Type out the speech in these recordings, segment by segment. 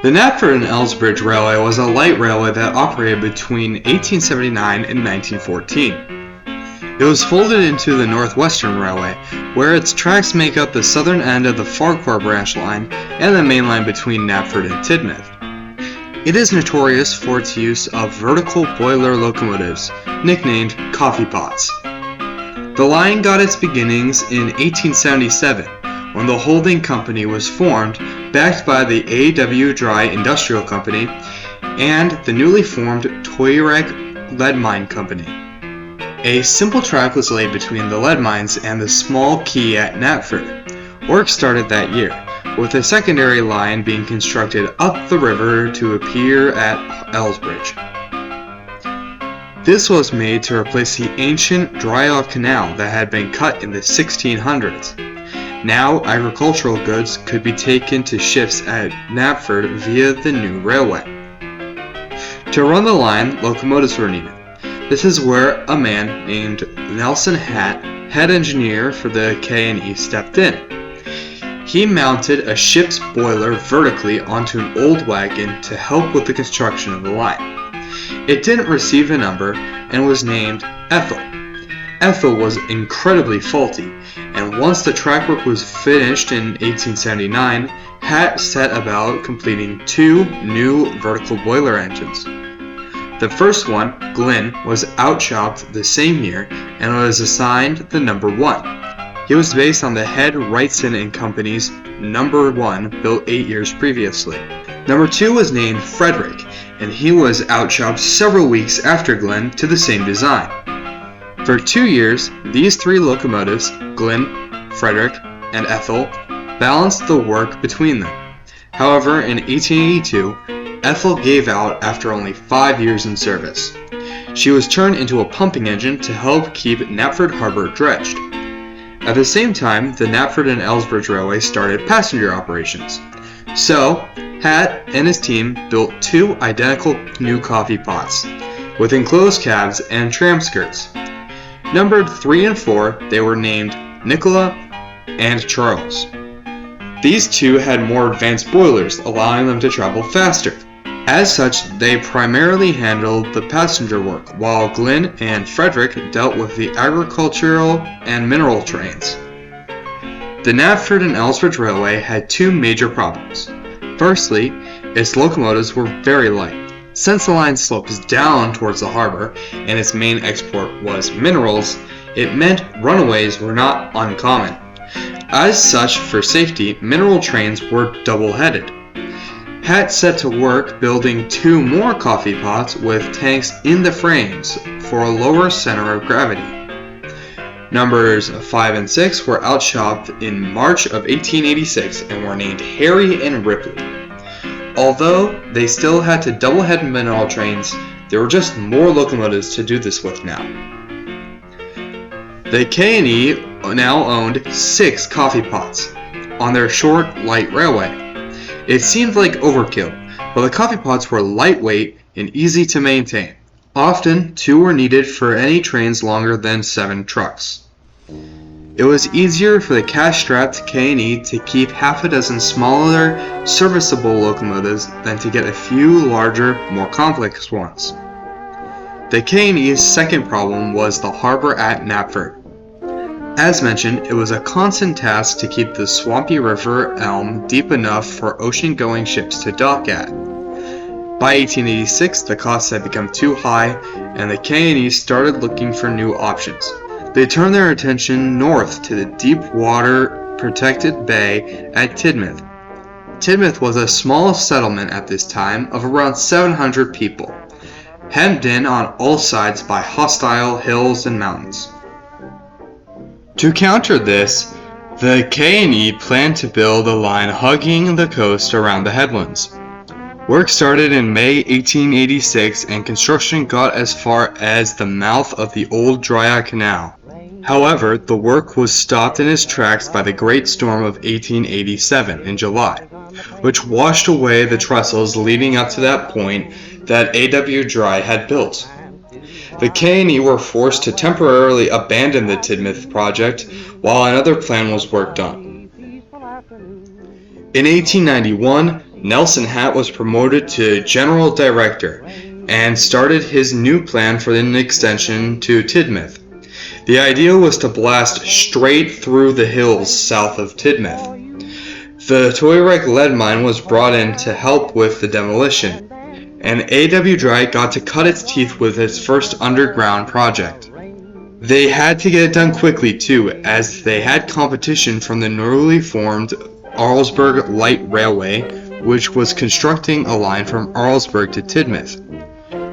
The Knapford and Elsbridge Railway was a light railway that operated between 1879 and 1914. It was folded into the Northwestern Railway, where its tracks make up the southern end of the Farquhar branch line and the main line between Knapford and Tidmouth. It is notorious for its use of vertical boiler locomotives, nicknamed coffee pots. The line got its beginnings in 1877, when the holding company was formed, backed by the A.W. Dry Industrial Company and the newly formed Toyrek Lead Mine Company. A simple track was laid between the lead mines and the small quay at Knapford. Work started that year, with a secondary line being constructed up the river to appear at Elsbridge. This was made to replace the ancient dry-off canal that had been cut in the 1600s. Now, agricultural goods could be taken to ships at Knapford via the new railway. To run the line, locomotives were needed. This is where a man named Nelson Hatt, head engineer for the K&E, stepped in. He mounted a ship's boiler vertically onto an old wagon to help with the construction of the line. It didn't receive a number and was named Ethel. Ethel was incredibly faulty, and once the track work was finished in 1879, Hatt set about completing 2 new vertical boiler engines. The first one, Glynn, was outchopped the same year and was assigned the number 1. He was based on the Head Wrightson and Company's number 1 built 8 years previously. Number 2 was named Frederick, and he was outchopped several weeks after Glynn to the same design. For 2 years, these 3 locomotives, Glynn, Frederick, and Ethel, balanced the work between them. However, in 1882, Ethel gave out after only 5 years in service. She was turned into a pumping engine to help keep Knapford Harbor dredged. At the same time, the Knapford and Elsbridge Railway started passenger operations. So, Hatt and his team built 2 identical new coffee pots, with enclosed cabs and tram skirts. Numbered 3 and 4, they were named Nicola and Charles. These 2 had more advanced boilers, allowing them to travel faster. As such, they primarily handled the passenger work, while Glynn and Frederick dealt with the agricultural and mineral trains. The Knapford and Elsbridge Railway had 2 major problems. Firstly, its locomotives were very light. Since the line slopes down towards the harbor, and its main export was minerals, it meant runaways were not uncommon. As such, for safety, mineral trains were double-headed. Hatt set to work building 2 more coffee pots with tanks in the frames for a lower center of gravity. Numbers 5 and 6 were outshopped in March of 1886 and were named Harry and Ripley. Although they still had to double-head mineral trains, there were just more locomotives to do this with now. The K&E now owned 6 coffee pots on their short, light railway. It seemed like overkill, but the coffee pots were lightweight and easy to maintain. Often, 2 were needed for any trains longer than 7 trucks. It was easier for the cash-strapped K&E to keep half a dozen smaller, serviceable locomotives than to get a few larger, more complex ones. The K&E's second problem was the harbor at Knapford. As mentioned, it was a constant task to keep the swampy River Elm deep enough for ocean-going ships to dock at. By 1886, the costs had become too high, and the K&E started looking for new options. They turned their attention north to the deep water protected bay at Tidmouth. Tidmouth was a small settlement at this time of around 700 people, hemmed in on all sides by hostile hills and mountains. To counter this, the K&E planned to build a line hugging the coast around the headlands. Work started in May 1886 and construction got as far as the mouth of the old Dry Canal. However, the work was stopped in its tracks by the Great Storm of 1887 in July, which washed away the trestles leading up to that point that A.W. Dry had built. The K&E were forced to temporarily abandon the Tidmouth project while another plan was worked on. In 1891, Nelson Hatt was promoted to General Director and started his new plan for an extension to Tidmouth. The idea was to blast straight through the hills south of Tidmouth. The Toyrek lead mine was brought in to help with the demolition, and A.W. Dry got to cut its teeth with its first underground project. They had to get it done quickly too, as they had competition from the newly formed Arlesburg Light Railway, which was constructing a line from Arlesburg to Tidmouth.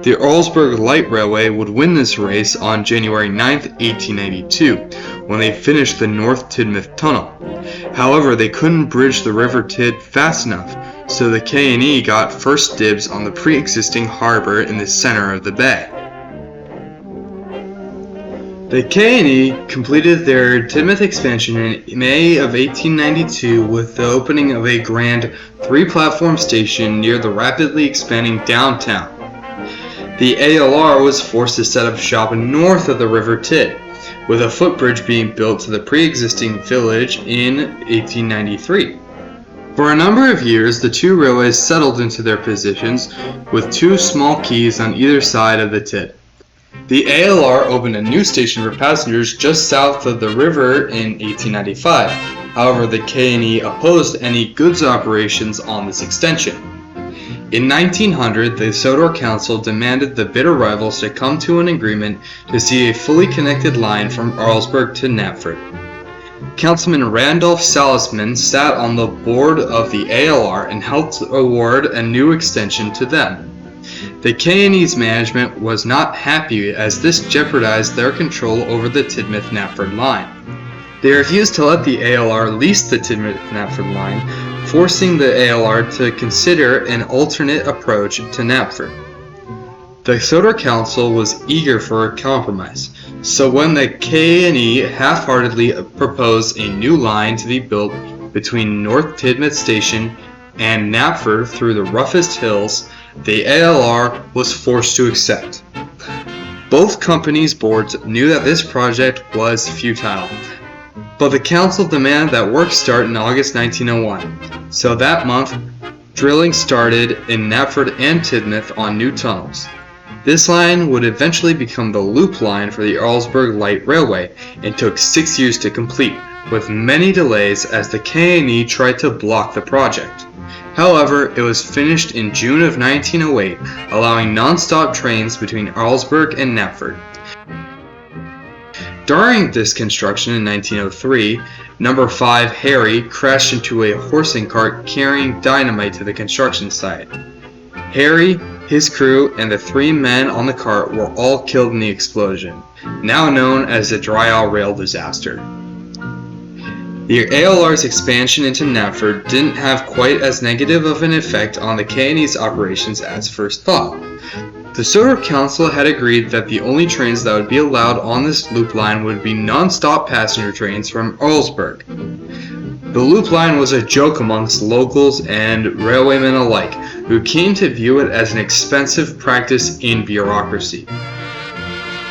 The Arlesburg Light Railway would win this race on January 9, 1892, when they finished the North Tidmouth Tunnel. However, they couldn't bridge the River Tid fast enough, so the K&E got first dibs on the pre-existing harbor in the center of the bay. The K&E completed their Tidmouth expansion in May of 1892 with the opening of a grand 3-platform station near the rapidly expanding downtown. The ALR was forced to set up shop north of the River Tid, with a footbridge being built to the pre-existing village in 1893. For a number of years, the two railways settled into their positions with 2 small quays on either side of the Tid. The ALR opened a new station for passengers just south of the river in 1895. However, the K&E opposed any goods operations on this extension. In 1900, the Sodor Council demanded the bitter rivals to come to an agreement to see a fully connected line from Arlesburg to Knapford. Councilman Randolph Salisman sat on the board of the ALR and helped award a new extension to them. The K&E's management was not happy as this jeopardized their control over the Tidmouth-Knapford line. They refused to let the ALR lease the Tidmouth-Knapford line, forcing the ALR to consider an alternate approach to Knapford. The Sodor Council was eager for a compromise, so when the K&E half-heartedly proposed a new line to be built between North Tidmouth Station and Knapford through the roughest hills, the ALR was forced to accept. Both companies' boards knew that this project was futile, but the council demanded that work start in August 1901, so that month, drilling started in Knapford and Tidmouth on new tunnels. This line would eventually become the loop line for the Arlesburg Light Railway and took 6 years to complete, with many delays as the K&E tried to block the project. However, it was finished in June of 1908, allowing non-stop trains between Arlesburg and Knapford. During this construction in 1903, Number 5 Harry crashed into a horsing cart carrying dynamite to the construction site. Harry, his crew, and the 3 men on the cart were all killed in the explosion, now known as the Dryall Rail disaster. The ALR's expansion into Knapford didn't have quite as negative of an effect on the K&E's operations as first thought. The Sodor Council had agreed that the only trains that would be allowed on this loop line would be non-stop passenger trains from Arlesburg. The loop line was a joke amongst locals and railwaymen alike, who came to view it as an expensive practice in bureaucracy.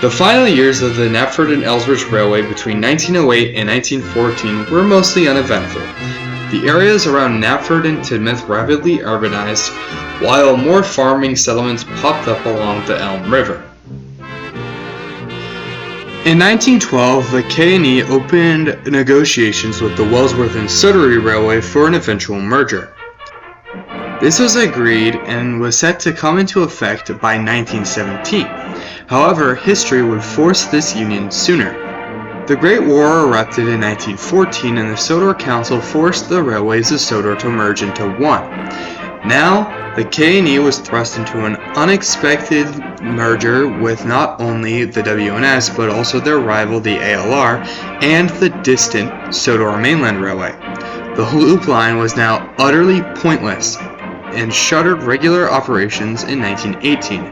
The final years of the Knapford and Elsbridge Railway between 1908 and 1914 were mostly uneventful. The areas around Knapford and Tidmouth rapidly urbanized, while more farming settlements popped up along the Elm River. In 1912, the K&E opened negotiations with the Wellsworth and Sudrian Railway for an eventual merger. This was agreed and was set to come into effect by 1917. However, history would force this union sooner. The Great War erupted in 1914 and the Sodor Council forced the railways of Sodor to merge into one. Now, the K&E was thrust into an unexpected merger with not only the WNS but also their rival the ALR and the distant Sodor Mainland Railway. The loop line was now utterly pointless and shuttered regular operations in 1918,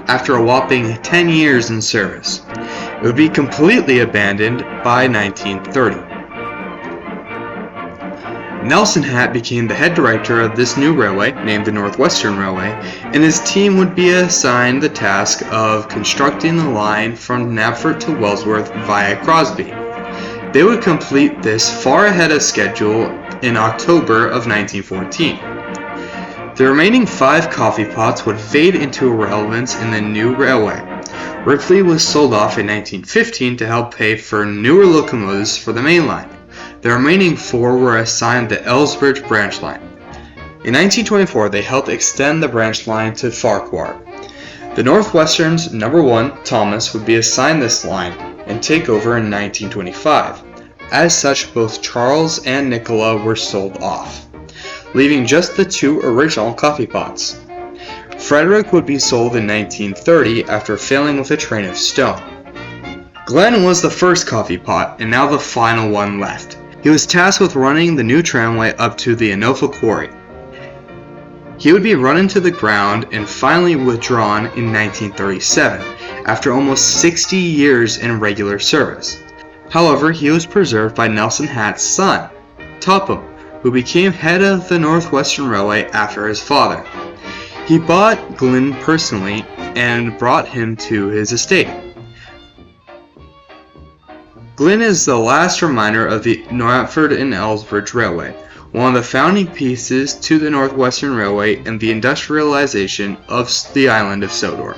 after a whopping 10 years in service. It would be completely abandoned by 1930. Nelson Hatt became the head director of this new railway, named the Northwestern Railway, and his team would be assigned the task of constructing the line from Knapford to Wellsworth via Crosby. They would complete this far ahead of schedule in October of 1914. The remaining 5 coffee pots would fade into irrelevance in the new railway. Ripley was sold off in 1915 to help pay for newer locomotives for the main line. The remaining 4 were assigned the Elsbridge branch line. In 1924, they helped extend the branch line to Farquhar. The Northwestern's number 1, Thomas, would be assigned this line and take over in 1925. As such, both Charles and Nicola were sold off, leaving just the 2 original coffee pots. Frederick would be sold in 1930 after failing with a train of stone. Glenn was the first coffee pot and now the final one left. He was tasked with running the new tramway up to the Enofa quarry. He would be run into the ground and finally withdrawn in 1937 after almost 60 years in regular service. However, he was preserved by Nelson Hatt's son, Topham, who became head of the Northwestern Railway after his father. He bought Glynn personally and brought him to his estate. Glynn is the last reminder of the Knapford and Elsbridge Railway, one of the founding pieces to the Northwestern Railway and the industrialization of the island of Sodor.